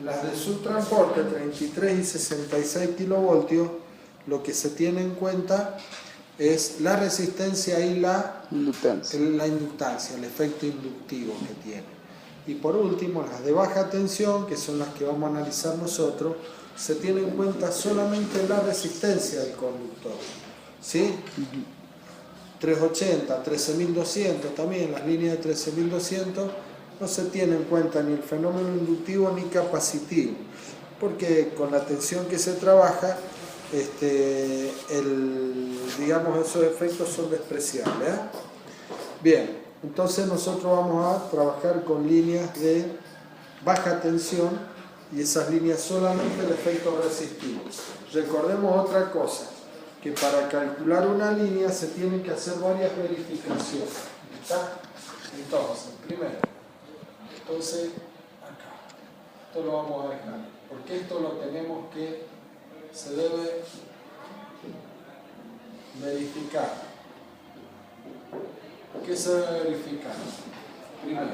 las de subtransporte 33 y 66 kilovoltios, lo que se tiene en cuenta es la resistencia y la inductancia, el efecto inductivo que tiene. Y por último, las de baja tensión, que son las que vamos a analizar nosotros, se tiene en cuenta solamente la resistencia del conductor. ¿Sí? 380, 13200, también las líneas de 13200, no se tiene en cuenta ni el fenómeno inductivo ni capacitivo, porque con la tensión que se trabaja, digamos, esos efectos son despreciables. Bien, entonces nosotros vamos a trabajar con líneas de baja tensión y esas líneas solamente el efecto resistivo. Recordemos otra cosa, que para calcular una línea se tienen que hacer varias verificaciones. ¿Está? Entonces, primero, acá, esto lo vamos a dejar, porque esto lo tenemos que, se debe verificar. ¿Qué se debe verificar? Primero,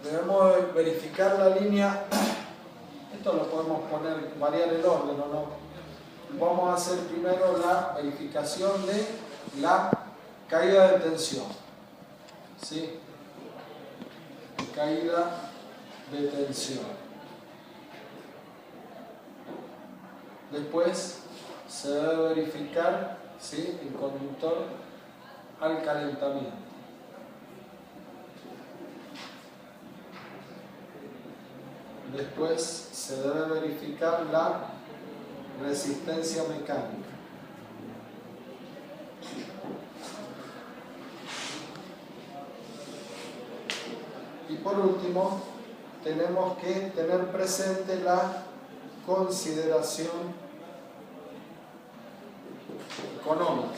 debemos verificar la línea, esto lo podemos poner, variar el orden o no. Vamos a hacer primero la verificación de la caída de tensión. ¿Sí? Caída de tensión. Después se debe verificar, ¿sí?, el conductor al calentamiento. Después se debe verificar la resistencia mecánica. Y por último, tenemos que tener presente la consideración económica.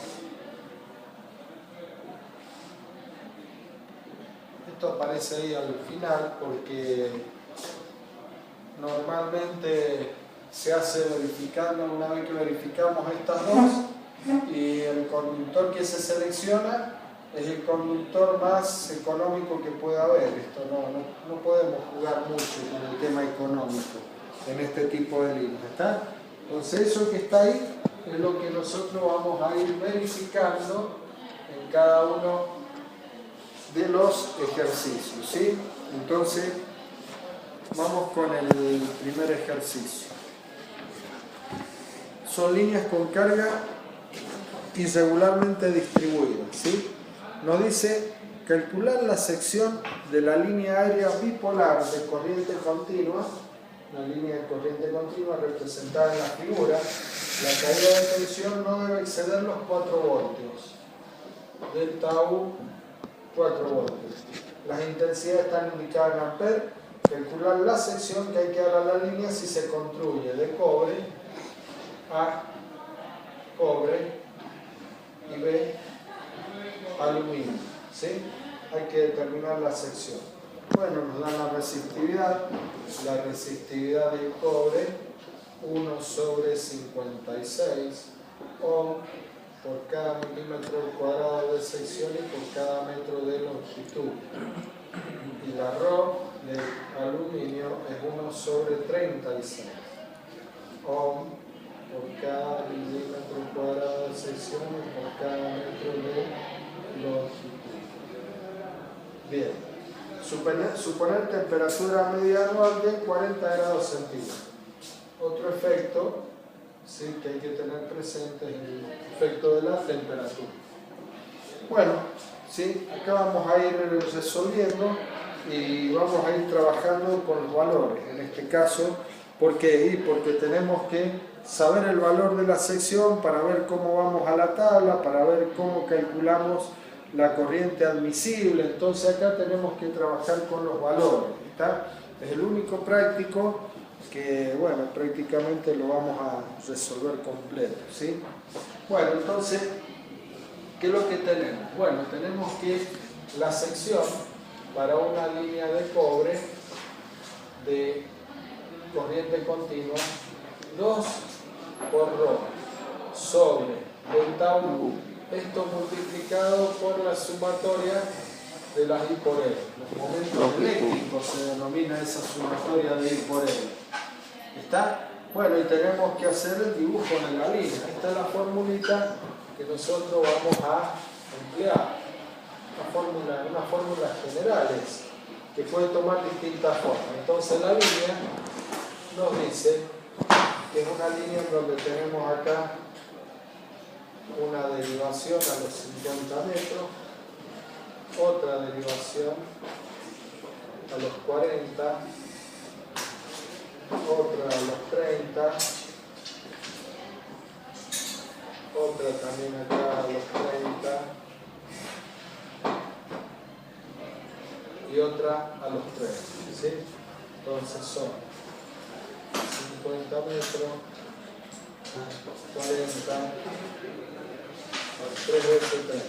Esto aparece ahí al final porque normalmente se hace verificando, una vez que verificamos estas dos, y el conductor que se selecciona es el conductor más económico que pueda haber. Esto no podemos jugar mucho con el tema económico en este tipo de líneas, ¿está? Entonces eso que está ahí es lo que nosotros vamos a ir verificando en cada uno de los ejercicios, ¿sí? Entonces vamos con el primer ejercicio. Son líneas con carga irregularmente distribuidas, ¿sí? Nos dice calcular la sección de la línea aérea bipolar de corriente continua, la línea de corriente continua representada en la figura. La caída de tensión no debe exceder los 4 voltios. Delta U, 4 voltios. Las intensidades están indicadas en amperes. Calcular la sección que hay que dar a la línea si se construye de cobre a cobre y B aluminio, ¿sí? Hay que determinar la sección. Bueno, nos dan la resistividad del cobre 1 sobre 56 ohm por cada milímetro cuadrado de sección y por cada metro de longitud. Y la Rho del aluminio es 1 sobre 36 ohm por cada milímetro cuadrado de sección y por cada metro de longitud. Bien, suponer temperatura media anual de 40 grados centígrados. Otro efecto, sí, que hay que tener presente es el efecto de la temperatura. Bueno, sí, acá vamos a ir resolviendo y vamos a ir trabajando con los valores. En este caso, ¿por qué? Porque tenemos que saber el valor de la sección para ver cómo vamos a la tabla, para ver cómo calculamos la corriente admisible. Entonces acá tenemos que trabajar con los valores, ¿está? Es el único práctico que, bueno, prácticamente lo vamos a resolver completo, ¿sí? Bueno, entonces, ¿qué es lo que tenemos? Bueno, tenemos que la sección para una línea de cobre de corriente continua, 2 por Rho sobre delta U, esto multiplicado por la sumatoria de las I por L. Los momentos eléctricos se denomina esa sumatoria de I por L. ¿Está? Bueno, y tenemos que hacer el dibujo de la línea. Esta es la formulita que nosotros vamos a emplear. Unas fórmulas generales que puede tomar distintas formas. Entonces la línea nos dice que es una línea en donde tenemos acá una derivación a los 50 metros, otra derivación a los 40, otra a los 30, otra también acá a los 30 y otra a los 30, ¿sí? Entonces son 50 metros, 40, 3 veces 30.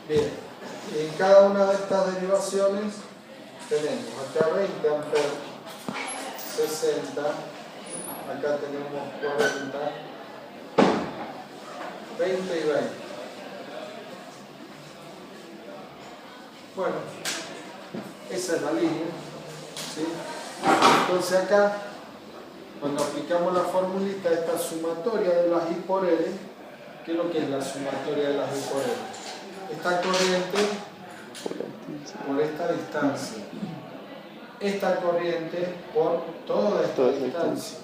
Bien, y en cada una de estas derivaciones tenemos acá 20 amperes, 60, acá tenemos 40, 20 y 20. Bueno, esa es la línea, ¿sí? Entonces acá, cuando aplicamos la formulita, esta sumatoria de las I por L, ¿qué es lo que es la sumatoria de las I por L? Esta corriente por esta distancia, esta corriente por toda esta distancia,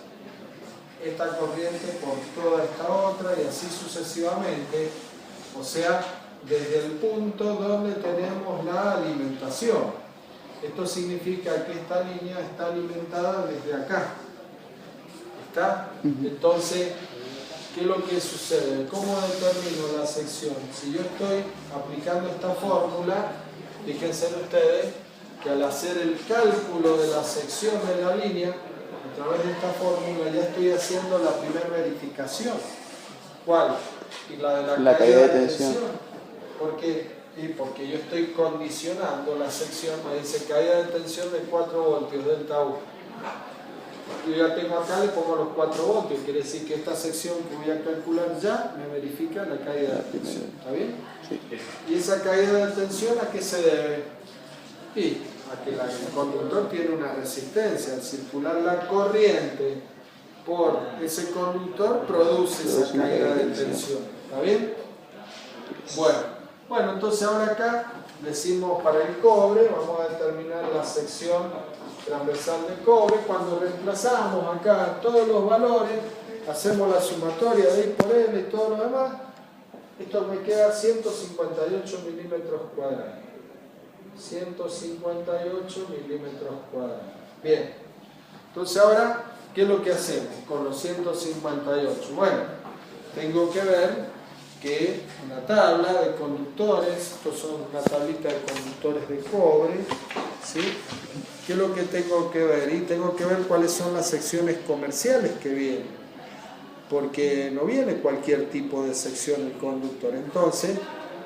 esta corriente por toda esta otra y así sucesivamente, o sea, desde el punto donde tenemos la alimentación. Esto significa que esta línea está alimentada desde acá. ¿Está? Entonces, ¿qué es lo que sucede? ¿Cómo determino la sección? Si yo estoy aplicando esta fórmula, fíjense ustedes que al hacer el cálculo de la sección de la línea, a través de esta fórmula ya estoy haciendo la primera verificación. ¿Cuál? Y la de la caída de tensión. ¿Por qué? Porque yo estoy condicionando la sección, me dice caída de tensión de 4 voltios, delta U. Yo ya tengo acá, le pongo los 4 voltios, quiere decir que esta sección que voy a calcular ya me verifica la caída de tensión. ¿Está bien? Sí. ¿Y esa caída de tensión a qué se debe? Y a que el conductor tiene una resistencia. Al circular la corriente por ese conductor produce esa caída de tensión. ¿Está bien? Bueno, entonces ahora acá decimos para el cobre, vamos a determinar la sección transversal de cobre. Cuando reemplazamos acá todos los valores, hacemos la sumatoria de I por L y todo lo demás, esto me queda 158 milímetros cuadrados. 158 milímetros cuadrados. Bien, entonces ahora, ¿qué es lo que hacemos con los 158? Bueno, tengo que ver que una tabla de conductores, estos son una tablita de conductores de cobre, ¿sí? ¿Qué es lo que tengo que ver? Y tengo que ver cuáles son las secciones comerciales que vienen, porque no viene cualquier tipo de sección de conductor. Entonces,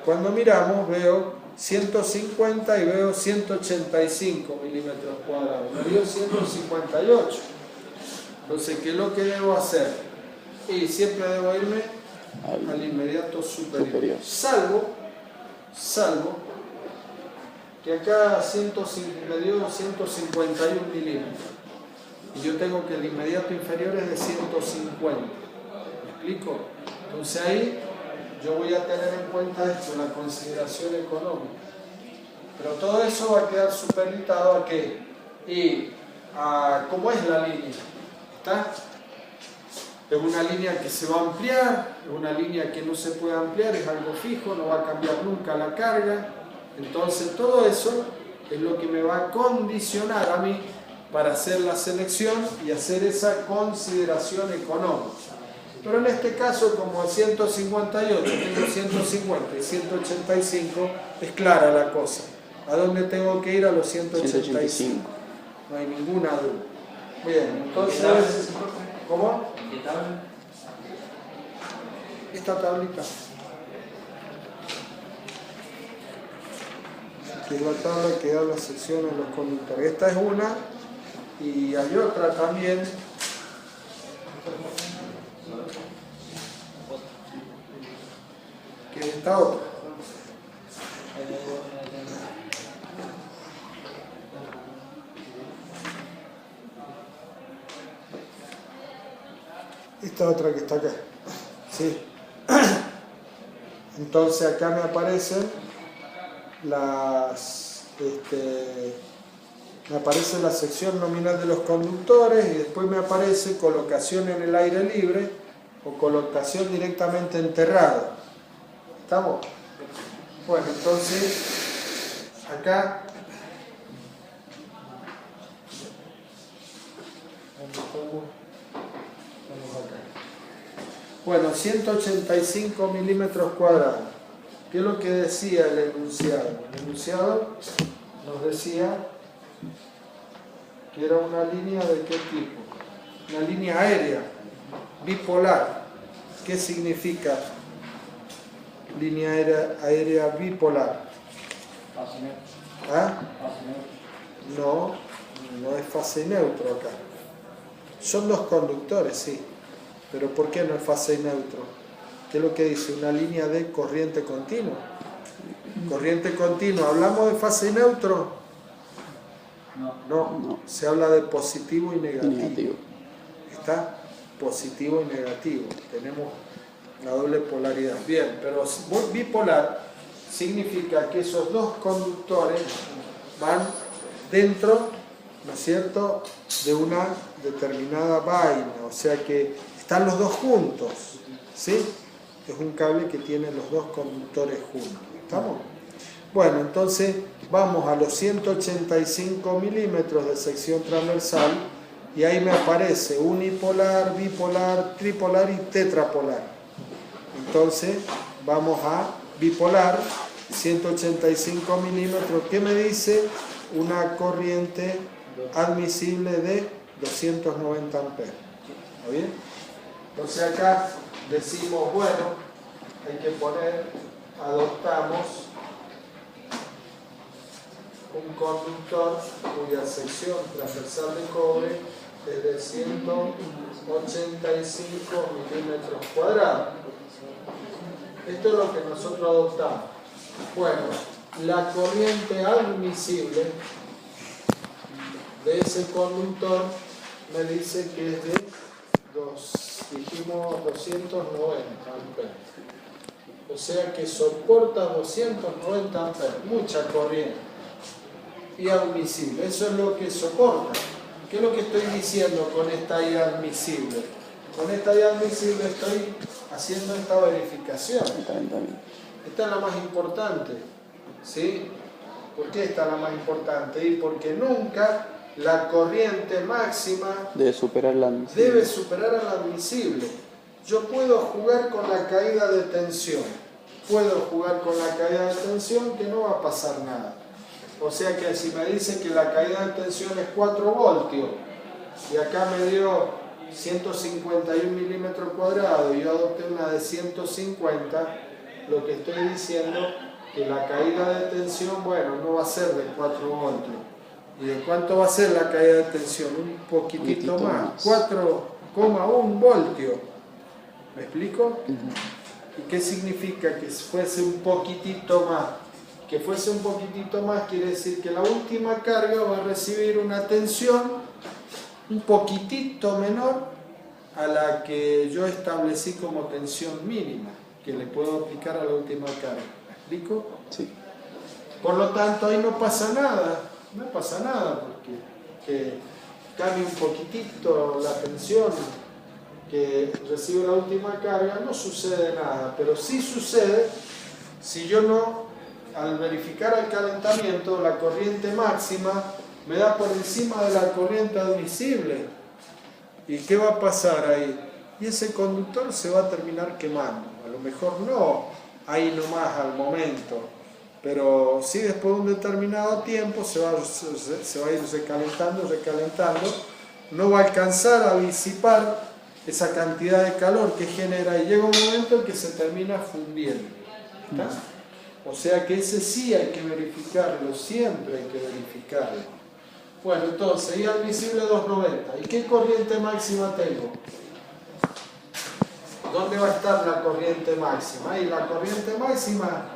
cuando miramos, veo 150 y veo 185 milímetros cuadrados, me dio 158. Entonces, ¿qué es lo que debo hacer? Y siempre debo irme al inmediato superior. Salvo que acá me dio 151 milímetros y yo tengo que el inmediato inferior es de 150. ¿Me explico? Entonces ahí yo voy a tener en cuenta esto, la consideración económica. Pero todo eso va a quedar supeditado a qué? Y a cómo es la línea. ¿Está? Es una línea que se va a ampliar, es una línea que no se puede ampliar, es algo fijo, no va a cambiar nunca la carga. Entonces todo eso es lo que me va a condicionar a mí para hacer la selección y hacer esa consideración económica. Pero en este caso, como 158, tengo 150 y 185, es clara la cosa. ¿A dónde tengo que ir? A los 185. No hay ninguna duda. Bien, entonces... ¿Cómo? ¿Qué tabla? Esta tablita. Que es la tabla que da las secciones de los conductores. Esta es una y hay otra también. esta otra. Esta otra que está acá. ¿Sí? Entonces acá me aparecen me aparece la sección nominal de los conductores y después me aparece colocación en el aire libre o colocación directamente enterrado. ¿Estamos? Bueno, entonces acá bueno, 185 milímetros cuadrados. ¿Qué es lo que decía el enunciado? El enunciado nos decía que era una línea de qué tipo? Una línea aérea, bipolar. ¿Qué significa línea aérea bipolar? ¿Ah? No, no es fase y neutro acá. Son dos conductores, sí. Pero ¿por qué no es fase y neutro? ¿Qué es lo que dice? Una línea de corriente continua. Corriente continua. ¿Hablamos de fase y neutro? No. Se habla de positivo y negativo. ¿Está? Positivo y negativo. Tenemos la doble polaridad. Bien, pero bipolar significa que esos dos conductores van dentro, ¿no es cierto?, de una determinada vaina. O sea que están los dos juntos, ¿sí? Es un cable que tiene los dos conductores juntos. ¿Estamos? Bueno, entonces vamos a los 185 milímetros de sección transversal y ahí me aparece unipolar, bipolar, tripolar y tetrapolar. Entonces vamos a bipolar, 185 milímetros. ¿Qué me dice? Una corriente admisible de 290 amperes. ¿Está bien? Entonces acá decimos, bueno, hay que poner, adoptamos un conductor cuya sección transversal de cobre es de 185 milímetros cuadrados. Esto es lo que nosotros adoptamos. Bueno, la corriente admisible de ese conductor me dice que es de dijimos 290 amperes. O sea que soporta 290 amperes, mucha corriente. Y admisible, eso es lo que soporta. ¿Qué es lo que estoy diciendo con esta I admisible? Con esta I admisible estoy haciendo esta verificación. Esta es la más importante. ¿Sí? ¿Por qué esta es la más importante? Y porque nunca la corriente máxima debe superar a la admisible. Yo puedo jugar con la caída de tensión. Que no va a pasar nada. O sea que si me dicen que la caída de tensión es 4 voltios y acá me dio 151 milímetros cuadrados y yo adopté una de 150, lo que estoy diciendo que la caída de tensión, bueno, no va a ser de 4 voltios. ¿Y de cuánto va a ser la caída de tensión? Un poquitito más, 4,1 voltios. ¿Me explico? ¿Y qué significa que fuese un poquitito más? Que fuese un poquitito más quiere decir que la última carga va a recibir una tensión un poquitito menor a la que yo establecí como tensión mínima, que le puedo aplicar a la última carga. ¿Me explico? Sí. Por lo tanto, ahí no pasa nada porque que cambie un poquitito la tensión que recibe la última carga, no sucede nada, pero sí sucede si yo no, al verificar el calentamiento, la corriente máxima me da por encima de la corriente admisible. ¿Y qué va a pasar ahí? Y ese conductor se va a terminar quemando. A lo mejor no ahí nomás al momento, pero sí después de un determinado tiempo se va a ir recalentando, no va a alcanzar a disipar esa cantidad de calor que genera y llega un momento en que se termina fundiendo. ¿Está? O sea que ese sí hay que verificarlo, siempre hay que verificarlo. Bueno, entonces, I admisible 290. ¿Y qué corriente máxima tengo? ¿dónde va a estar la corriente máxima? Y la corriente máxima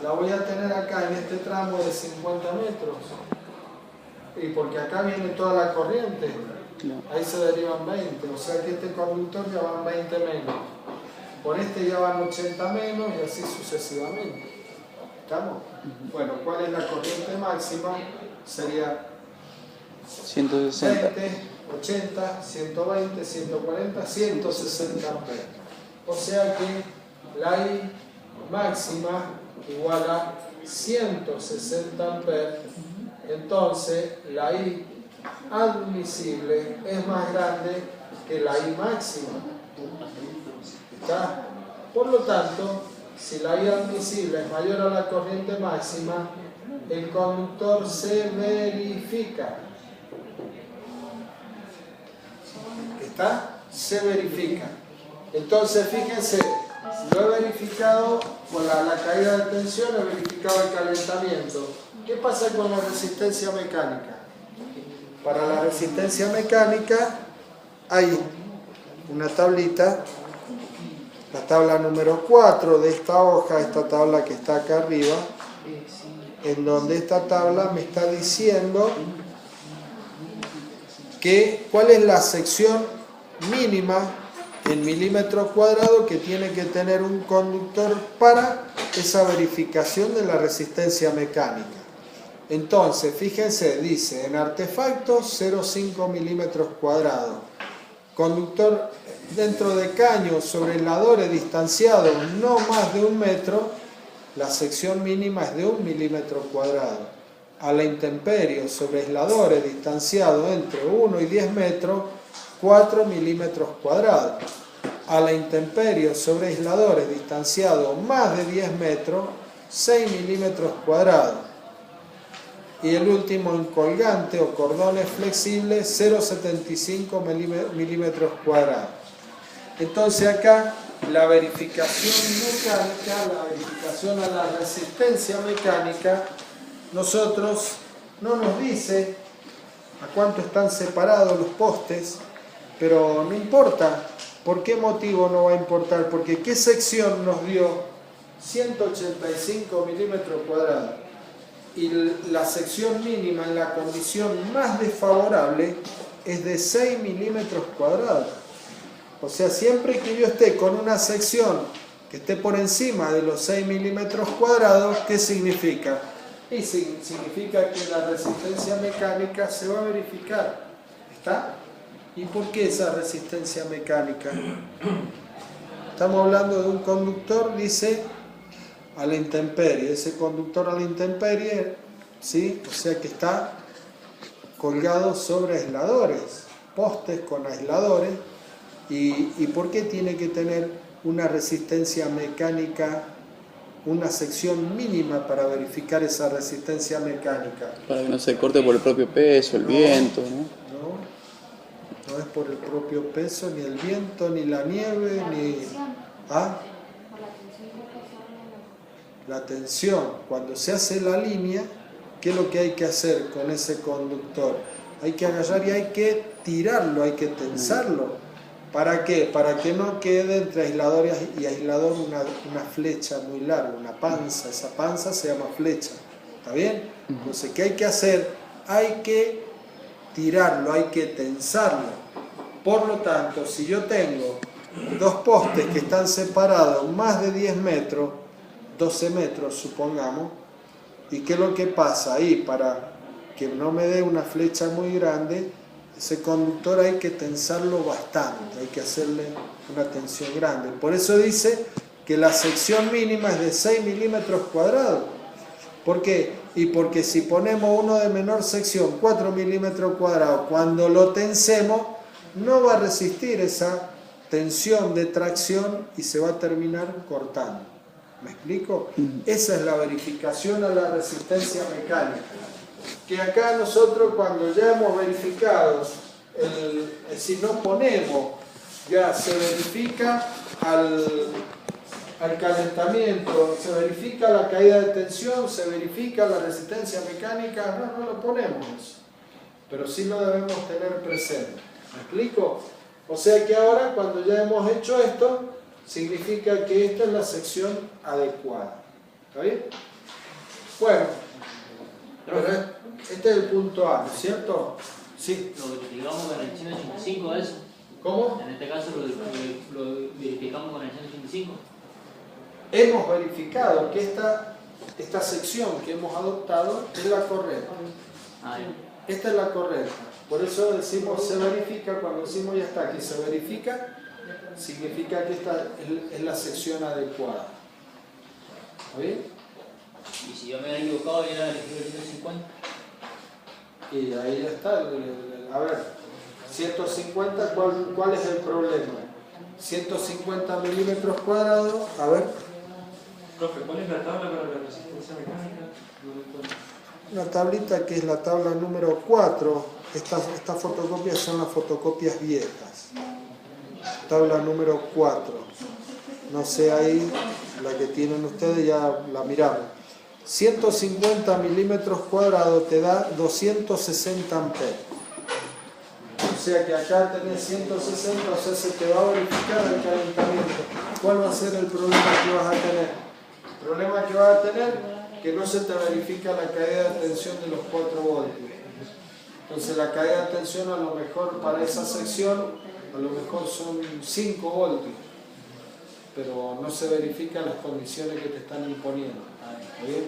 la voy a tener acá en este tramo de 50 metros. Y porque acá viene toda la corriente, ahí se derivan 20, o sea que este conductor ya van 20 menos. Por este ya van 80 menos y así sucesivamente. ¿Estamos? Bueno, ¿cuál es la corriente máxima? Sería 160. 20, 80, 120, 140, 160 amperes. O sea que la I máxima igual a 160 amperes. Entonces la I admisible es más grande que la I máxima. ¿Está? Por lo tanto, si la I admisible es mayor a la corriente máxima, el conductor se verifica. ¿Está? Se verifica. Entonces, fíjense, lo he verificado con la caída de tensión, he verificado el calentamiento. ¿Qué pasa con la resistencia mecánica? Para la resistencia mecánica hay una tablita, la tabla número 4 de esta hoja, esta tabla que está acá arriba, en donde esta tabla me está diciendo cuál es la sección mínima en milímetros cuadrados que tiene que tener un conductor para esa verificación de la resistencia mecánica. Entonces, fíjense, dice en artefactos 0,5 milímetros cuadrados. Conductor dentro de caños sobre aisladores distanciados no más de 1 metro, la sección mínima es de 1 milímetro cuadrado. A la intemperie sobre aisladores distanciados entre 1 y 10 metros, 4 milímetros cuadrados. A la intemperie sobre aisladores distanciados más de 10 metros, 6 milímetros cuadrados. Y el último en colgante o cordones flexibles, 0,75 milímetros cuadrados. Entonces acá la verificación mecánica, la verificación a la resistencia mecánica, nosotros no nos dice a cuánto están separados los postes, pero no importa. ¿Por qué motivo no va a importar? Porque ¿qué sección nos dio? 185 milímetros cuadrados. Y la sección mínima en la condición más desfavorable es de 6 milímetros cuadrados. O sea, siempre que yo esté con una sección que esté por encima de los 6 milímetros cuadrados, ¿qué significa? Y significa que la resistencia mecánica se va a verificar. ¿Está? ¿Y por qué esa resistencia mecánica? Estamos hablando de un conductor, dice, a la intemperie. Ese conductor a la intemperie, ¿sí? O sea que está colgado sobre aisladores, postes con aisladores. ¿Y por qué tiene que tener una resistencia mecánica, una sección mínima para verificar esa resistencia mecánica? Para que no se corte por el propio peso, el viento, ¿no? No es por el propio peso, ni el viento, ni la nieve, ni... ¿Ah? La tensión. Cuando se hace la línea, ¿qué es lo que hay que hacer con ese conductor? Hay que agarrar y hay que tirarlo, hay que tensarlo. ¿Para qué? Para que no quede entre aislador y aislador una flecha muy larga, una panza. Esa panza se llama flecha. ¿Está bien? Entonces, ¿qué hay que hacer? Hay que tirarlo, hay que tensarlo. Por lo tanto, si yo tengo dos postes que están separados más de 10 metros, 12 metros supongamos, ¿y qué es lo que pasa ahí? Para que no me dé una flecha muy grande, ese conductor hay que tensarlo bastante, hay que hacerle una tensión grande. Por eso dice que la sección mínima es de 6 milímetros cuadrados. ¿Por qué? Y porque si ponemos uno de menor sección, 4 milímetros cuadrados, cuando lo tensemos, no va a resistir esa tensión de tracción y se va a terminar cortando. ¿Me explico? Esa es la verificación a la resistencia mecánica. Que acá nosotros cuando ya hemos verificado, si no ponemos, ya se verifica al calentamiento, se verifica la caída de tensión, se verifica la resistencia mecánica, no lo ponemos, pero sí lo debemos tener presente. ¿Me explico? O sea que ahora, cuando ya hemos hecho esto, significa que esta es la sección adecuada. ¿Está bien? Bueno, pero este es el punto A, ¿no es cierto? Sí. Lo verificamos con el 185 eso. ¿Cómo? En este caso lo verificamos con el 185. Hemos verificado que esta sección que hemos adoptado es la correcta. Ah, bien. Esta es la correcta. Por eso decimos se verifica, cuando decimos ya está aquí se verifica, significa que esta es la sección adecuada. ¿Está bien? Y si yo me hubiera equivocado y era elegido el 150. Y ahí ya está. A ver, 150, ¿cuál es el problema? 150 milímetros cuadrados, a ver. Profe, ¿cuál es la tabla para la resistencia mecánica? No lo encuentro. Una tablita que es la tabla número 4. Estas fotocopias son las fotocopias viejas. Tabla número 4. No sé ahí, la que tienen ustedes ya la miramos. 150 milímetros cuadrados te da 260 amperes. O sea que acá tenés 160, o sea se te va a verificar el calentamiento. ¿Cuál va a ser el problema que vas a tener? El problema que vas a tener que no se te verifica la caída de tensión de los 4 voltios. Entonces la caída de tensión a lo mejor para esa sección, a lo mejor son 5 voltios, pero no se verifican las condiciones que te están imponiendo. ¿Está bien?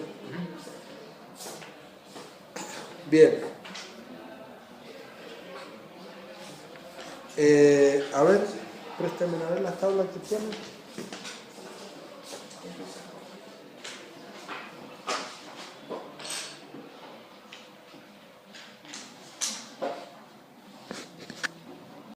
Bien. A ver, préstame a ver las tablas que tienen.